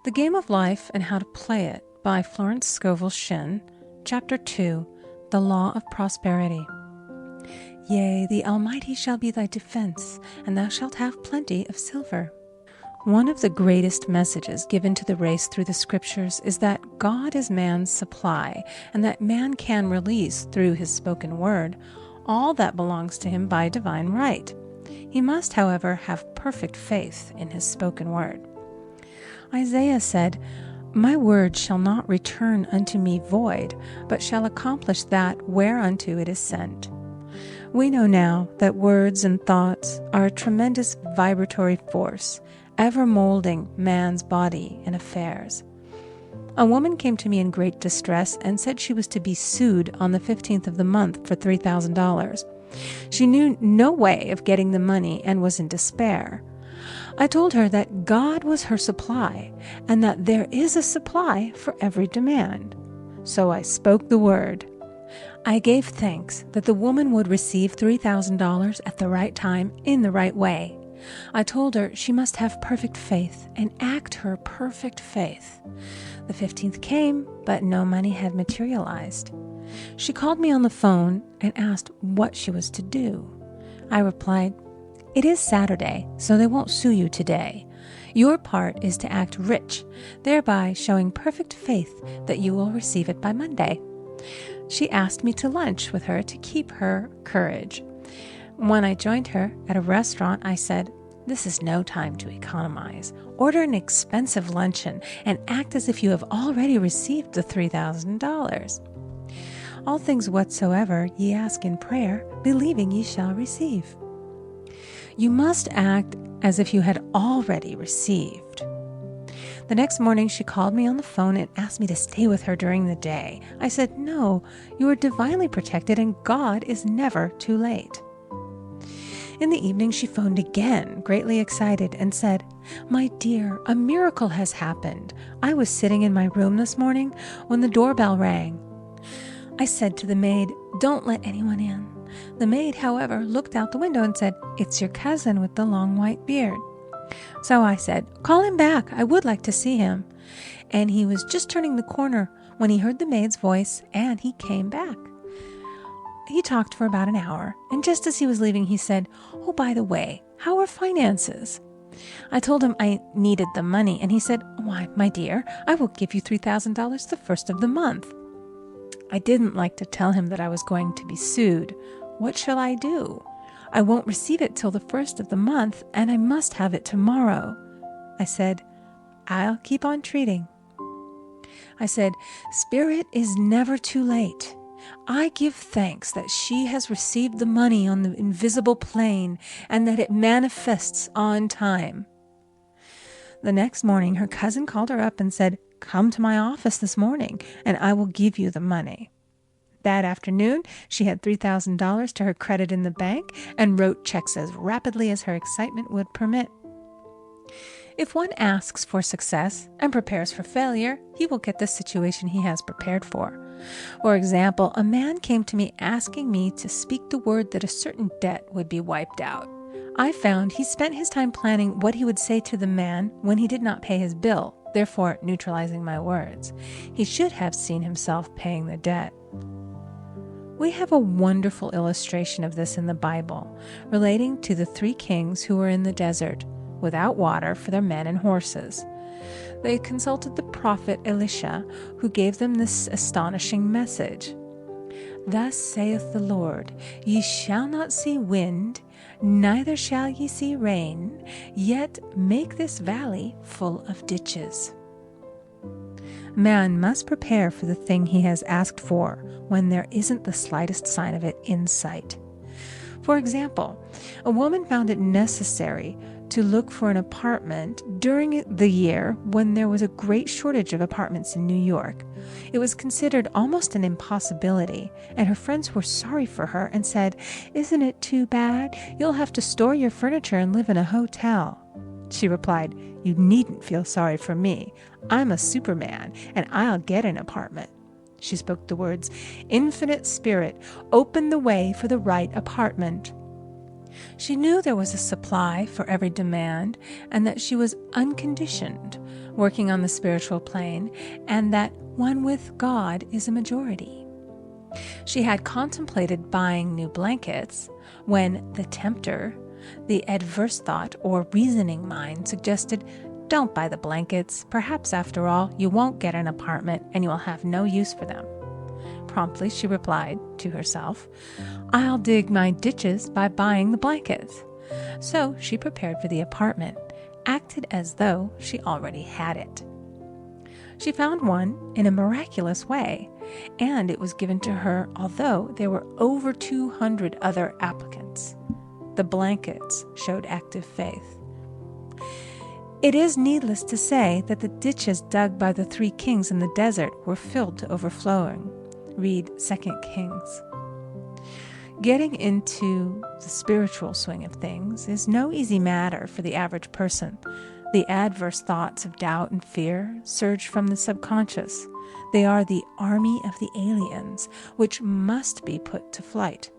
The Game of Life and How to Play It by Florence Scovel Shinn, Chapter 2, The Law of Prosperity. Yea, the Almighty shall be thy defense, and thou shalt have plenty of silver. One of the greatest messages given to the race through the Scriptures is that God is man's supply, and that man can release, through his spoken word, all that belongs to him by divine right. He must, however, have perfect faith in his spoken word. Isaiah said, "My word shall not return unto me void, but shall accomplish that whereunto it is sent." We know now that words and thoughts are a tremendous vibratory force, ever molding man's body and affairs. A woman came to me in great distress and said she was to be sued on the 15th of the month for $3,000. She knew no way of getting the money and was in despair. I told her that God was her supply, and that there is a supply for every demand. So I spoke the word. I gave thanks that the woman would receive $3,000 at the right time in the right way. I told her she must have perfect faith and act her perfect faith. The 15th came, but no money had materialized. She called me on the phone and asked what she was to do. I replied, "It is Saturday, so they won't sue you today. Your part is to act rich, thereby showing perfect faith that you will receive it by Monday." She asked me to lunch with her to keep her courage. When I joined her at a restaurant, I said, "This is no time to economize. Order an expensive luncheon and act as if you have already received the $3,000. All things whatsoever ye ask in prayer, believing ye shall receive." You must act as if you had already received. The next morning, she called me on the phone and asked me to stay with her during the day. I said, "No, you are divinely protected and God is never too late." In the evening, she phoned again, greatly excited, and said, "My dear, a miracle has happened. I was sitting in my room this morning when the doorbell rang. I said to the maid, 'Don't let anyone in.' The maid, however, looked out the window and said, 'It's your cousin with the long white beard.' So I said, 'Call him back. I would like to see him.' And he was just turning the corner when he heard the maid's voice, and he came back. He talked for about an hour, and just as he was leaving, he said, 'Oh, by the way, how are finances?' I told him I needed the money, and he said, 'Why, my dear, I will give you $3,000 the first of the month.' I didn't like to tell him that I was going to be sued. What shall I do? I won't receive it till the first of the month, and I must have it tomorrow. I said, 'I'll keep on treating.' I said, 'Spirit is never too late. I give thanks that she has received the money on the invisible plane and that it manifests on time.' The next morning, her cousin called her up and said, 'Come to my office this morning, and I will give you the money.' That afternoon, she had $3,000 to her credit in the bank and wrote checks as rapidly as her excitement would permit. If one asks for success and prepares for failure, he will get the situation he has prepared for. For example, a man came to me asking me to speak the word that a certain debt would be wiped out. I found he spent his time planning what he would say to the man when he did not pay his bill, therefore neutralizing my words. He should have seen himself paying the debt. We have a wonderful illustration of this in the Bible, relating to the 3 kings who were in the desert, without water for their men and horses. They consulted the prophet Elisha, who gave them this astonishing message. "Thus saith the Lord, ye shall not see wind, neither shall ye see rain, yet make this valley full of ditches." Man must prepare for the thing he has asked for when there isn't the slightest sign of it in sight. For example, a woman found it necessary to look for an apartment during the year when there was a great shortage of apartments in New York. It was considered almost an impossibility, and her friends were sorry for her and said, "Isn't it too bad? You'll have to store your furniture and live in a hotel." She replied, "You needn't feel sorry for me. I'm a Superman, and I'll get an apartment." She spoke the words, "Infinite Spirit, open the way for the right apartment." She knew there was a supply for every demand and that she was unconditioned. working on the spiritual plane, and that one with God is a majority. She had contemplated buying new blankets when the tempter, the adverse thought or reasoning mind, suggested, "Don't buy the blankets. Perhaps, after all, you won't get an apartment and you will have no use for them." Promptly she replied to herself, "I'll dig my ditches by buying the blankets." So she prepared for the apartment, acted as though she already had it. She found one in a miraculous way, and it was given to her although there were over 200 other applicants. The blankets showed active faith. It is needless to say that the ditches dug by the 3 kings in the desert were filled to overflowing. Read 2 Kings. Getting into the spiritual swing of things is no easy matter for the average person. The adverse thoughts of doubt and fear surge from the subconscious. They are the army of the aliens, which must be put to flight.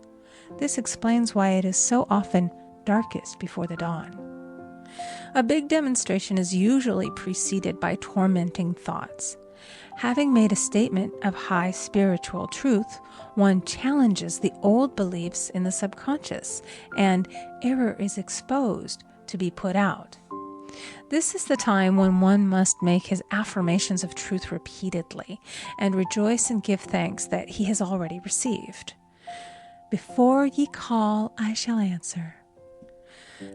This explains why it is so often darkest before the dawn. A big demonstration is usually preceded by tormenting thoughts. Having made a statement of high spiritual truth, one challenges the old beliefs in the subconscious, and error is exposed to be put out. This is the time when one must make his affirmations of truth repeatedly and rejoice and give thanks that he has already received. "Before ye call, I shall answer."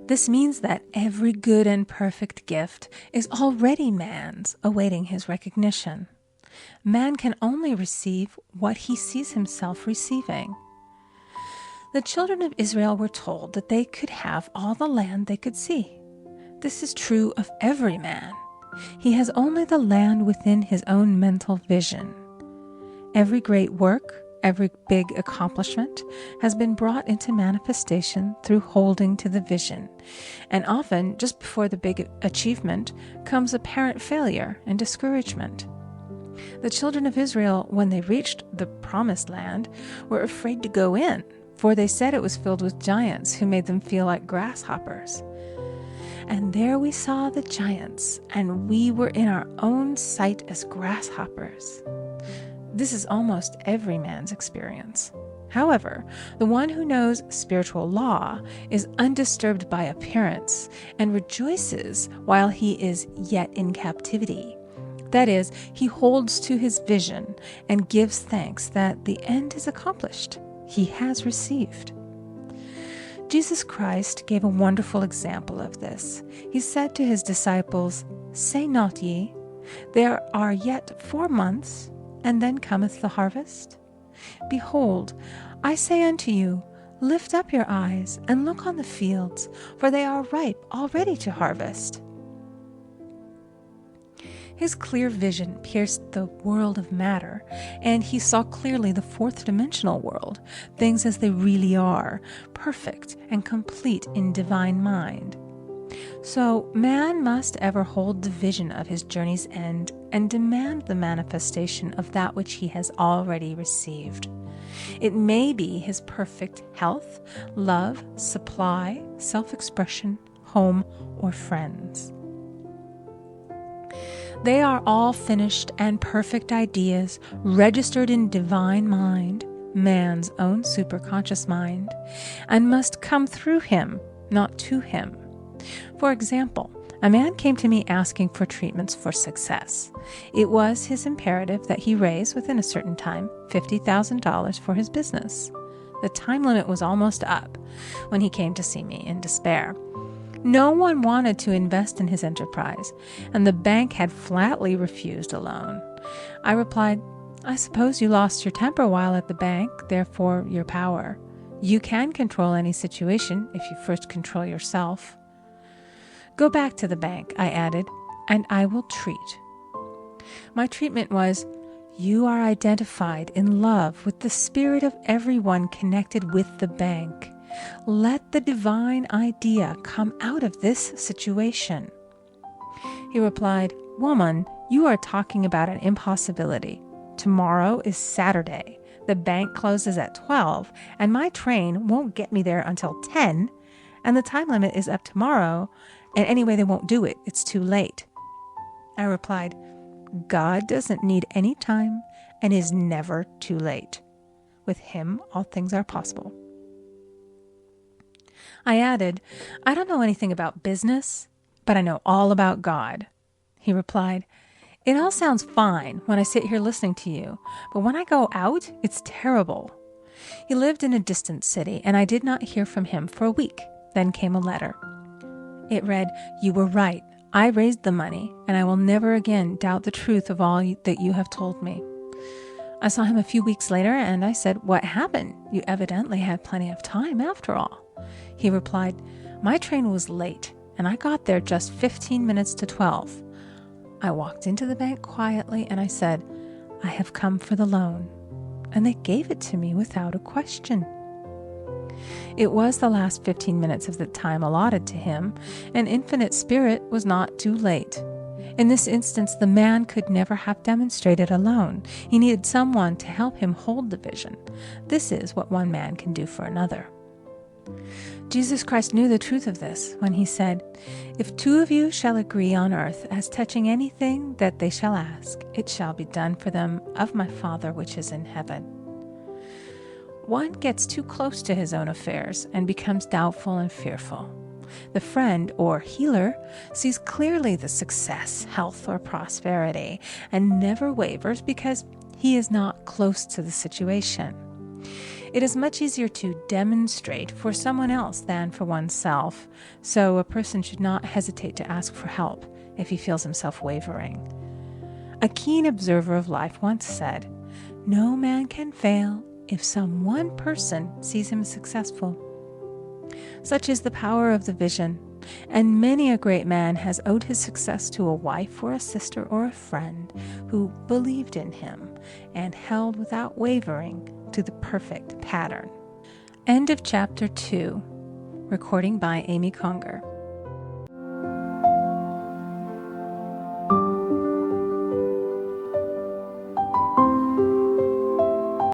This means that every good and perfect gift is already man's, awaiting his recognition. Man can only receive what he sees himself receiving. The children of Israel were told that they could have all the land they could see. This is true of every man. He has only the land within his own mental vision. Every great work, every big accomplishment has been brought into manifestation through holding to the vision, and often just before the big achievement comes apparent failure and discouragement. The children of Israel, when they reached the promised land, were afraid to go in, for they said it was filled with giants who made them feel like grasshoppers. And there we saw the giants, and we were in our own sight as grasshoppers. This is almost every man's experience. However, the one who knows spiritual law is undisturbed by appearance and rejoices while he is yet in captivity. That is, he holds to his vision and gives thanks that the end is accomplished. He has received. Jesus Christ gave a wonderful example of this. He said to his disciples, "Say not ye, there are yet 4 months, and then cometh the harvest? Behold, I say unto you, lift up your eyes, and look on the fields, for they are ripe already to harvest." His clear vision pierced the world of matter, and he saw clearly the 4th-dimensional world, things as they really are, perfect and complete in divine mind. So man must ever hold the vision of his journey's end and demand the manifestation of that which he has already received. It may be his perfect health, love, supply, self-expression, home, or friends. They are all finished and perfect ideas registered in divine mind, man's own superconscious mind, and must come through him, not to him. For example, a man came to me asking for treatments for success. It was his imperative that he raise, within a certain time, $50,000 for his business. The time limit was almost up when he came to see me in despair. No one wanted to invest in his enterprise, and the bank had flatly refused a loan. I replied, "I suppose you lost your temper while at the bank, therefore your power. You can control any situation if you first control yourself. Go back to the bank," I added, "and I will treat." My treatment was, "You are identified in love with the spirit of everyone connected with the bank. Let the divine idea come out of this situation." He replied, "Woman, you are talking about an impossibility. Tomorrow is Saturday. The bank closes at 12, and my train won't get me there until 10, and the time limit is up tomorrow, and anyway they won't do it. It's too late." I replied, God doesn't need any time and is never too late. With him, all things are possible. I added, I don't know anything about business, but I know all about God. He replied, it all sounds fine when I sit here listening to you, but when I go out, it's terrible. He lived in a distant city, and I did not hear from him for a week. Then came a letter. It read, you were right. I raised the money, and I will never again doubt the truth of all that you have told me. I saw him a few weeks later, and I said, what happened? You evidently had plenty of time after all. He replied, my train was late, and I got there just 15 minutes to 12. I walked into the bank quietly, and I said, I have come for the loan. And they gave it to me without a question. It was the last 15 minutes of the time allotted to him, and Infinite Spirit was not too late. In this instance, the man could never have demonstrated alone. He needed someone to help him hold the vision. This is what one man can do for another. Jesus Christ knew the truth of this when he said, if two of you shall agree on earth as touching anything that they shall ask, it shall be done for them of my Father which is in heaven. One gets too close to his own affairs and becomes doubtful and fearful. The friend or healer sees clearly the success, health, or prosperity and never wavers because he is not close to the situation. It is much easier to demonstrate for someone else than for oneself, so a person should not hesitate to ask for help if he feels himself wavering. A keen observer of life once said, no man can fail if some one person sees him successful. Such is the power of the vision, and many a great man has owed his success to a wife or a sister or a friend who believed in him and held without wavering to the perfect pattern. End of chapter 2. Recording by Amy Conger.